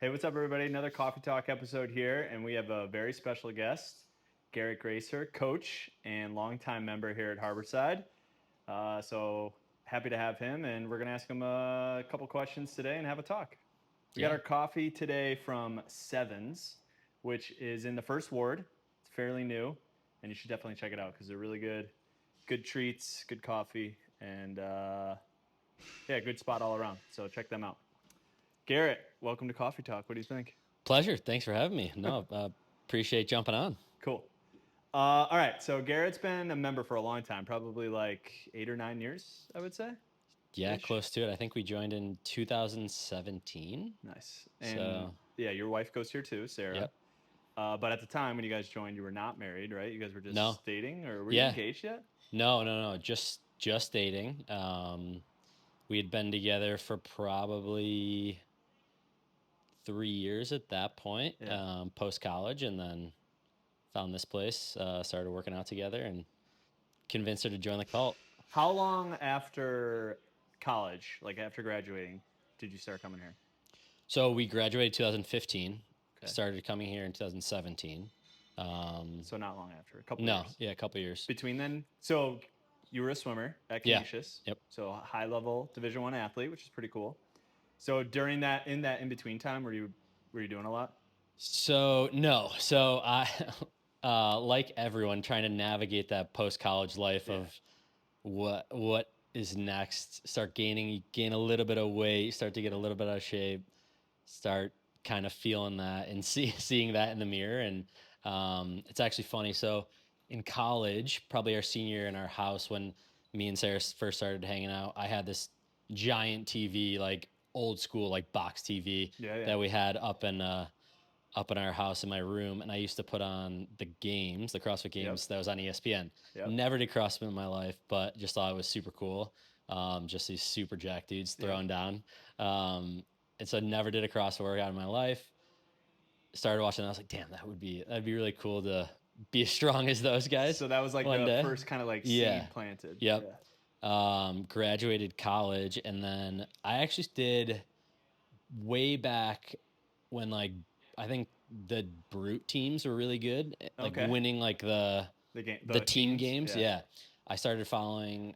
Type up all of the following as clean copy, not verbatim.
Hey, what's up, everybody? Another Coffee Talk episode here, and we have a very special guest, Garrett Graesser, coach and longtime member here at Harborside. So happy to have him, and we're going to ask him a couple questions today and have a talk. We got Yeah. our coffee today from Sevens, which is in the First Ward. It's fairly new, and you should definitely check it out because they're really good. Good treats, good coffee, and yeah, good spot all around. So check them out. Garrett, welcome to Coffee Talk. What do you think? Pleasure. Thanks for having me. No, appreciate jumping on. Cool. All right. So Garrett's been a member for a long time, probably like 8 or 9 years, I would say. Yeah, Ish. close to it. I think we joined in 2017. Nice. And So, yeah, your wife goes here too, Sarah. yep. But at the time when you guys joined, you were not married, right? You guys were No. just dating, or were you Yeah. engaged yet? No. Just dating. We had been together for probably 3 years at that point, Yeah. post college, and then found this place. Started working out together, and convinced her to join the cult. How long after college, like after graduating, did you start coming here? So we graduated 2015. Okay. Started coming here in 2017. So not long after, a couple No, years. yeah, a couple years. Between then, so you were a swimmer at Yeah. Canisius. Yep. So high level Division I athlete, which is pretty cool. So during that in between time, were you doing a lot? So no, so I, like everyone, trying to navigate that post college life of what is next. Start gain a little bit of weight, start to get a little bit out of shape, start kind of feeling that and seeing that in the mirror. And it's actually funny. So in college, probably our senior year in our house, when me and Sarah first started hanging out, I had this giant TV, like old school, like box TV Yeah. that we had up in our house in my room, and I used to put on the games, the CrossFit games that was on ESPN. Yep. Never did CrossFit in my life, but just thought it was super cool. Just these super jack dudes throwing down. And so never did a CrossFit workout in my life. Started watching, and I was like, damn, that'd be really cool to be as strong as those guys So that was like one the day. first kind of like Yeah. seed planted. Yep. Yeah. Graduated college, and then I actually did way back when, like, I think the brute teams were really good, like Okay. winning like the The team teams. games. Yeah. I started following.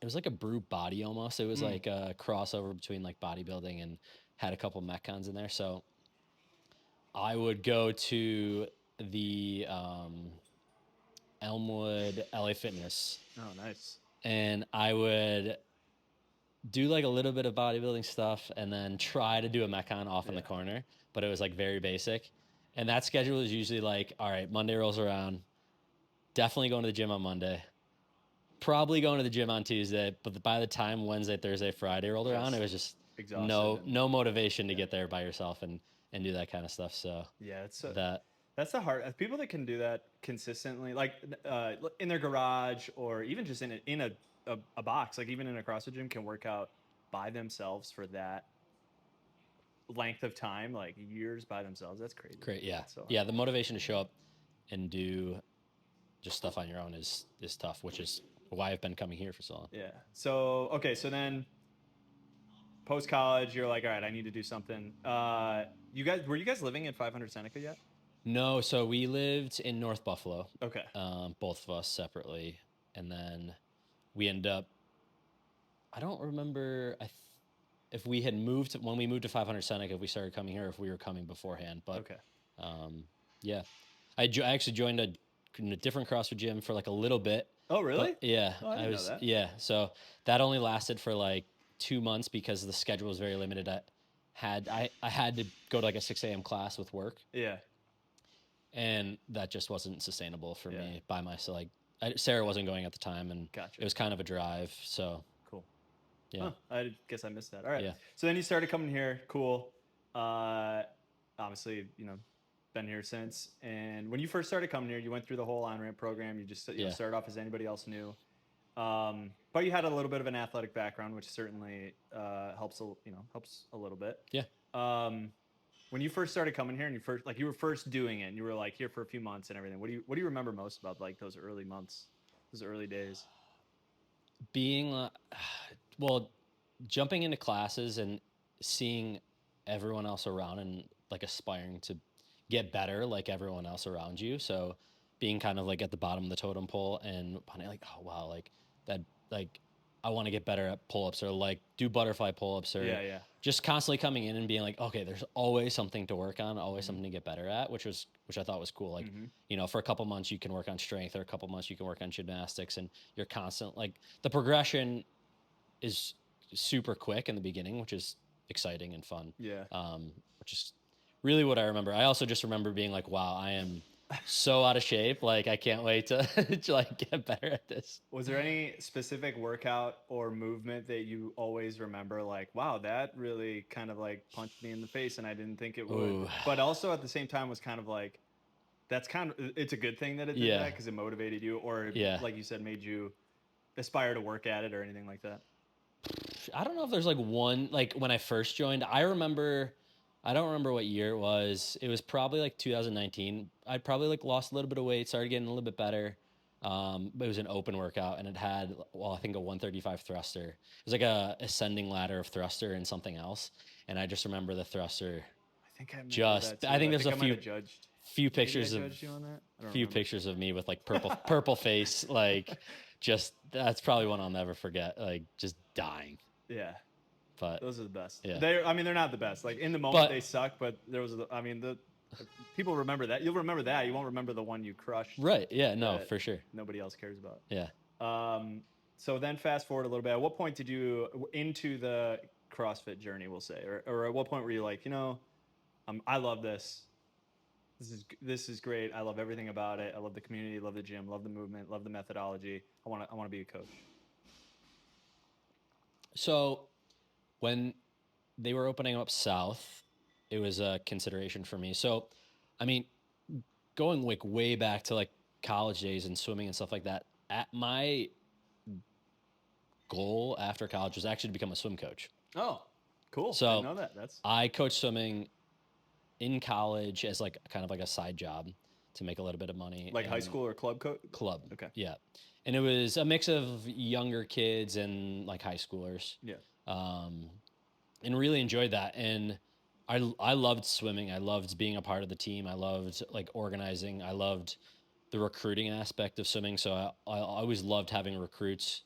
It was like a brute body almost. It was like a crossover between like bodybuilding and had a couple metcons in there. So I would go to the Elmwood LA Fitness, Oh, nice. and I would do like a little bit of bodybuilding stuff and then try to do a metcon off in the corner, but it was like very basic. And that schedule is usually like, all right, Monday rolls around, definitely going to the gym on Monday, probably going to the gym on Tuesday, but by the time Wednesday, Thursday, Friday rolled around, it was just Exhausted. no motivation to get there by yourself and do that kind of stuff. So Yeah, it's that that's the hard people that can do that consistently, like in their garage or even just in a box, like even in a CrossFit gym, can work out by themselves for that length of time, like years by themselves. That's crazy. great. Yeah. That's so hard. Yeah. The motivation to show up and do just stuff on your own is tough, which is why I've been coming here for so long. Yeah. So okay, so then post college, you're like, all right, I need to do something. You guys living at 500 Seneca yet? No, so we lived in North Buffalo, Okay. both of us separately, and then we ended up. I don't remember if we had moved when we moved to 500 Seneca, if we started coming here, if we were coming beforehand. But Okay. yeah, I actually joined a different CrossFit gym for like a little bit. Oh, really? But yeah, Oh, I didn't know that. yeah. So that only lasted for like 2 months because the schedule was very limited. I had to go to like a 6 a.m. class with work, Yeah. and that just wasn't sustainable for Yeah. me by myself. Like Sarah wasn't going at the time, and Gotcha. it was kind of a drive. So Cool. yeah, Huh, I guess I missed that. All right. Yeah. So then you started coming here. Cool. Obviously, been here since. And when you first started coming here, you went through the whole on-ramp program. You just started off as anybody else knew. But you had a little bit of an athletic background, which certainly helps a little bit. Yeah. When you first started coming here and you were first doing it and you were like here for a few months and everything, what do you remember most about like those early months, those early days? Being well, jumping into classes and seeing everyone else around and like aspiring to get better like everyone else around you. So being kind of like at the bottom of the totem pole and finding like, oh wow, like that, like I want to get better at pull-ups or like do butterfly pull-ups or Yeah. just constantly coming in and being like, okay, there's always something to work on, always something to get better at, which I thought was cool. Like, you know, for a couple months you can work on strength, or a couple months you can work on gymnastics, and you're constant, like the progression is super quick in the beginning, which is exciting and fun. Yeah. Which is really what I remember. I also just remember being like, wow, I am so out of shape. Like I can't wait to, to like get better at this. Was there any specific workout or movement that you always remember, like, wow, that really kind of like punched me in the face and I didn't think it would? Ooh. But also at the same time was kind of like, that's kind of, it's a good thing that it did Yeah. that because it motivated you, or Yeah. like you said, made you aspire to work at it or anything like that. I don't know if there's like one, like when I first joined, I don't remember what year it was. It was probably like 2019. I probably like lost a little bit of weight, started getting a little bit better. But it was an open workout and it had, well, I think a 135 thruster. It was like a ascending ladder of thruster and something else. And I just remember the thruster. I think I remember Just, that too. I think there's I a might have judged. few Maybe I pictures of judged you on that. I don't few remember. pictures of me with like purple face, like just that's probably one I'll never forget. Like just dying. Yeah. But Those are the best. Yeah. I mean, they're not the best. Like in the moment But- they suck, but there was, I mean, the people remember that. You'll remember that. You won't remember the one you crushed. right, yeah, no, that for sure. Nobody else cares about. Yeah. So then fast forward a little bit. At what point did you into the CrossFit journey? We'll say, or at what point were you like, you know, I love this. This is great. I love everything about it. I love the community. Love the gym. Love the movement. Love the methodology. I want to be a coach. So when they were opening up south, it was a consideration for me. So, I mean, going like way back to like college days and swimming and stuff like that, at my goal after college was actually to become a swim coach. Oh, cool. So I know that. That's I coached swimming in college as like kind of like a side job to make a little bit of money. like high school or club coach. Club. Okay. Yeah. And it was a mix of younger kids and like high schoolers. Yeah. And really enjoyed that. And I loved swimming. I loved being a part of the team. I loved like organizing. I loved the recruiting aspect of swimming. So I always loved having recruits,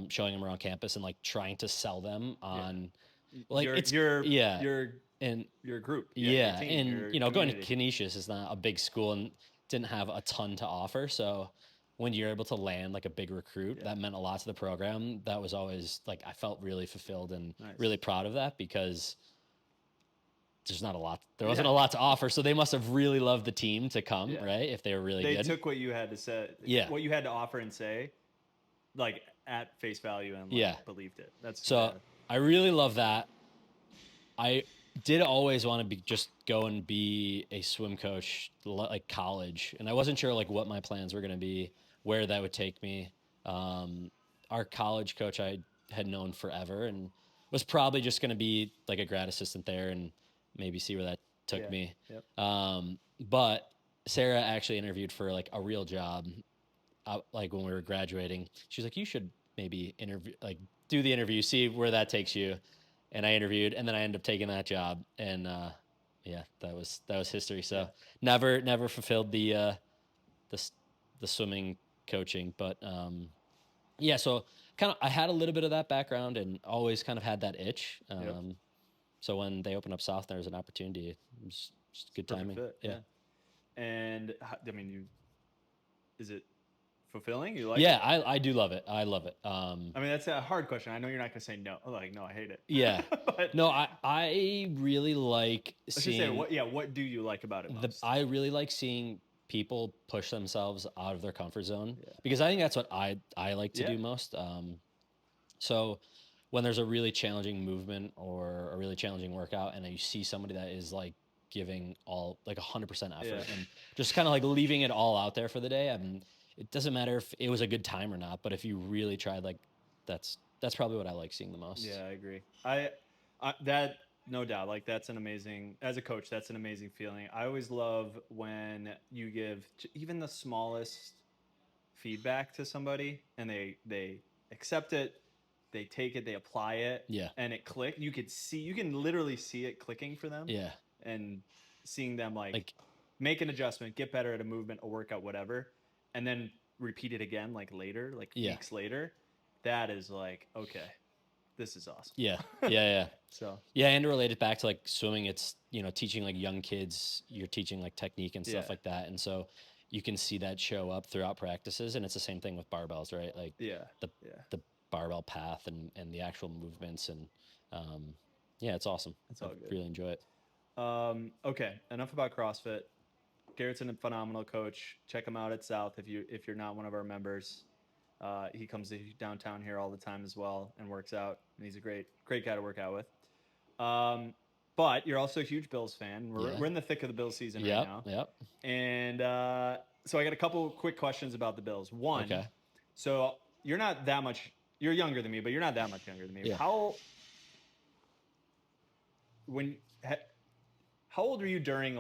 showing them around campus and like trying to sell them on like your group. Yeah. Your team, And your you know, going to community. Canisius is not a big school and didn't have a ton to offer. So when you're able to land like a big recruit, that meant a lot to the program. That was always like, I felt really fulfilled and really proud of that because there's not a lot, there wasn't a lot to offer. So they must have really loved the team to come, right? If they were really good. They took what you had to say, what you had to offer and say, like at face value and like, believed it. That's so I really love that. I did always want to just go and be a swim coach, like college. And I wasn't sure like what my plans were going to be, where that would take me. Our college coach I had known forever and was probably just going to be like a grad assistant there and maybe see where that took me. But Sarah actually interviewed for like a real job, like when we were graduating. She's like, you should maybe do the interview, see where that takes you. And I interviewed, and then I ended up taking that job, and that was history. So never fulfilled the swimming coaching, but so kind of I had a little bit of that background and always kind of had that itch. So when they opened up South, there was an opportunity. It was just good timing. Fit, yeah. And I mean, is it fulfilling? You like? Yeah, I do love it. I love it. I mean, that's a hard question. I know you're not gonna say no. Like, no, I hate it. Yeah. But no, I really like seeing. Let's just say, what do you like about it most? I really like seeing people push themselves out of their comfort zone because I think that's what I like to do most. So when there's a really challenging movement or a really challenging workout and you see somebody that is like giving all like 100% effort and just kind of like leaving it all out there for the day. I mean, it doesn't matter if it was a good time or not, but if you really tried, like that's probably what I like seeing the most. Yeah, I agree. I that no doubt, like that's an amazing, as a coach, that's an amazing feeling. I always love when you give even the smallest feedback to somebody and they accept it, they take it, they apply it, Yeah. and it click. You can literally see it clicking for them, Yeah. and seeing them Like, make an adjustment, get better at a movement, a workout, whatever, and then repeat it again later, Yeah. weeks later. That is okay, this is awesome. yeah. Yeah. So Yeah, and to relate it back to like swimming, it's teaching like young kids, you're teaching like technique and stuff Yeah. like that, and so you can see that show up throughout practices, and it's the same thing with barbells, right? Like yeah, the barbell path and the actual movements, and yeah, it's awesome. it's I all good. really enjoy it. Okay, enough about CrossFit. Garrett's a phenomenal coach. Check him out at South if you're not one of our members. He comes to downtown here all the time as well and works out. And he's a great guy to work out with. But you're also a huge Bills fan. We're in the thick of the Bills season right now. Yep. And so I got a couple quick questions about the Bills. One, Okay. so you're not that much. You're younger than me, but you're not that much younger than me. Yeah. How old were you during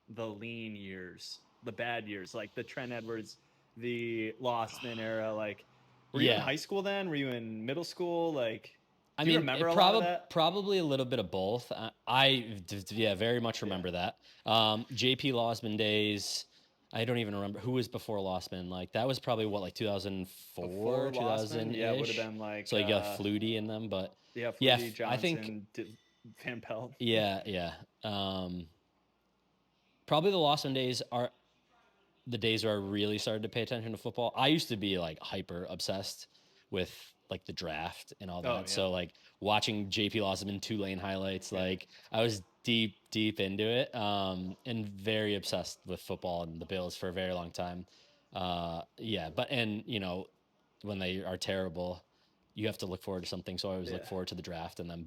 the lean years, the bad years, like the Trent Edwards, the Lostman era? Were you in high school then? Were you in middle school? Do you remember a lot of that? Probably a little bit of both. I very much remember that. JP Losman days. I don't even remember who was before Losman. That was probably what, 2004, 2000. Yeah, it would have been so you got Flutie in them, but Flutie, Johnson, I think Van Pelt. Yeah. Probably the Losman days are the days where I really started to pay attention to football. I used to be hyper obsessed with the draft and all that. Oh, yeah. So watching JP Losman Tulane highlights, I was deep into it, and very obsessed with football and the Bills for a very long time. But when they are terrible, you have to look forward to something. So I always look forward to the draft and them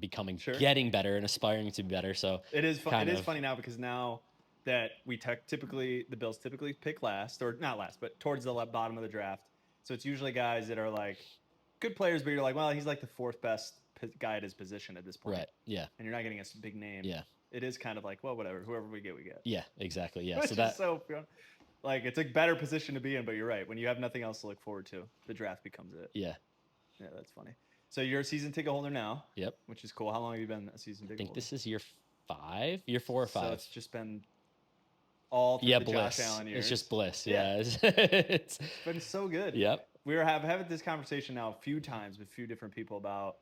getting better and aspiring to be better. So it is funny now, because now that the Bills typically pick last, or not last, but towards the bottom of the draft. So it's usually guys that are good players, but you're well, he's the fourth best guy at his position at this point. Right. Yeah. And you're not getting a big name. Yeah. It is kind of well, whatever. Whoever we get, we get. Yeah, exactly. Yeah. Which is so it's a better position to be in, but you're right. When you have nothing else to look forward to, the draft becomes it. Yeah. Yeah, that's funny. So you're a season ticket holder now. Yep. Which is cool. How long have you been a season ticket holder? I think this is year 4 or 5. So it's just been all through the bliss. Josh Allen years. It's just bliss. Yeah. It's been so good. Yep. We were having this conversation now a few times with a few different people about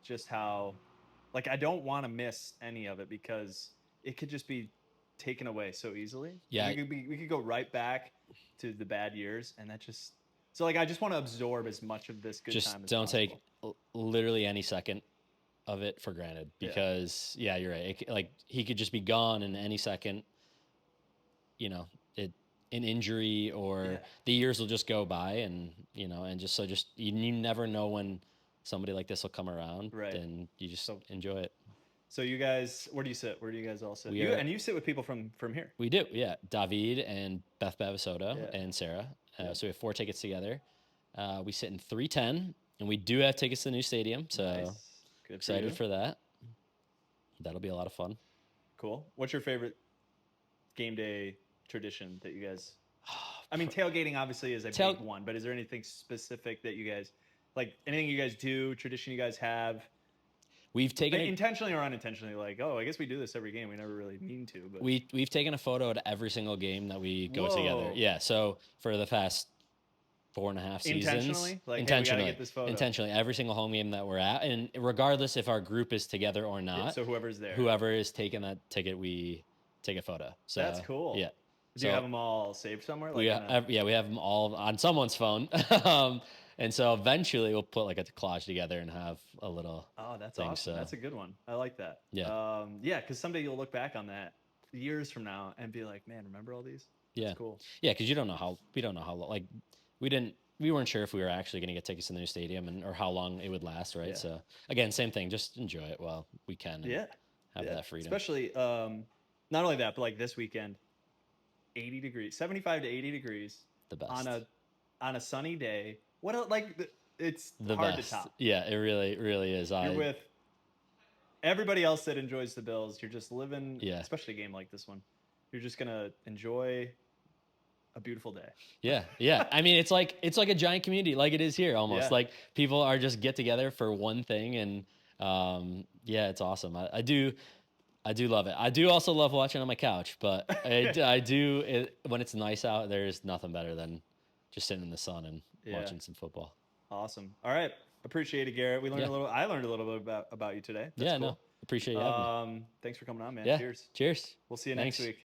just how, I don't want to miss any of it, because it could just be taken away so easily. Yeah. We could go right back to the bad years, and that just... So, I just want to absorb as much of this good time as possible. Just don't take literally any second of it for granted, because, you're right. He could just be gone in any second. An injury, or the years will just go by, and you never know when somebody like this will come around, right? And you just enjoy it. So you guys, where do you sit? Where do you guys all sit? And you sit with people from here. We do, yeah. David and Beth Bavisoto and Sarah. So we have 4 tickets together. We sit in 310, and we do have tickets to the new stadium. So nice. Excited for that. That'll be a lot of fun. Cool. What's your favorite game day tradition that you guys... I mean, tailgating obviously is a big one, but is there anything specific that you guys... anything you guys do, tradition you guys have? We've taken intentionally or unintentionally, I guess we do this every game. We never really mean to, but we've taken a photo at every single game that we go together. Yeah, so for the past 4.5 seasons, intentionally, intentionally, hey, we gotta get this photo. Intentionally, every single home game that we're at, and regardless if our group is together or not, so whoever's there, whoever is taking that ticket, we take a photo. So that's cool. Yeah. Do you have them all saved somewhere? We have them all on someone's phone. And so eventually we'll put a collage together and have a little. Oh, that's thing, awesome. So. That's a good one. I like that. Yeah. Because someday you'll look back on that years from now and be like, man, remember all these? Yeah. That's cool. Yeah, because we don't know how long. We weren't sure if we were actually going to get tickets in the new stadium or how long it would last, right? Yeah. So again, same thing. Just enjoy it while we can. And have that freedom. Especially not only that, but this weekend, 80 degrees, 75 to 80 degrees. The best. On a sunny day. What else, it's the hard best. to top. Yeah, it really is. You're with everybody else that enjoys the Bills. You're just living, especially a game like this one. You're just gonna enjoy a beautiful day. Yeah. I mean, it's like a giant community, like it is here almost. Yeah. Like people are just get together for one thing, and yeah, it's awesome. I do love it. I do also love watching on my couch, but I do when it's nice out. There's nothing better than just sitting in the sun and Yeah. watching some football. Awesome. All right. Appreciate it, Garrett. We learned Yeah. a little. I learned a little bit about you today. That's Yeah, cool. no, appreciate you having me. Thanks for coming on, man. Yeah, Cheers. cheers. We'll see you Thanks. next week.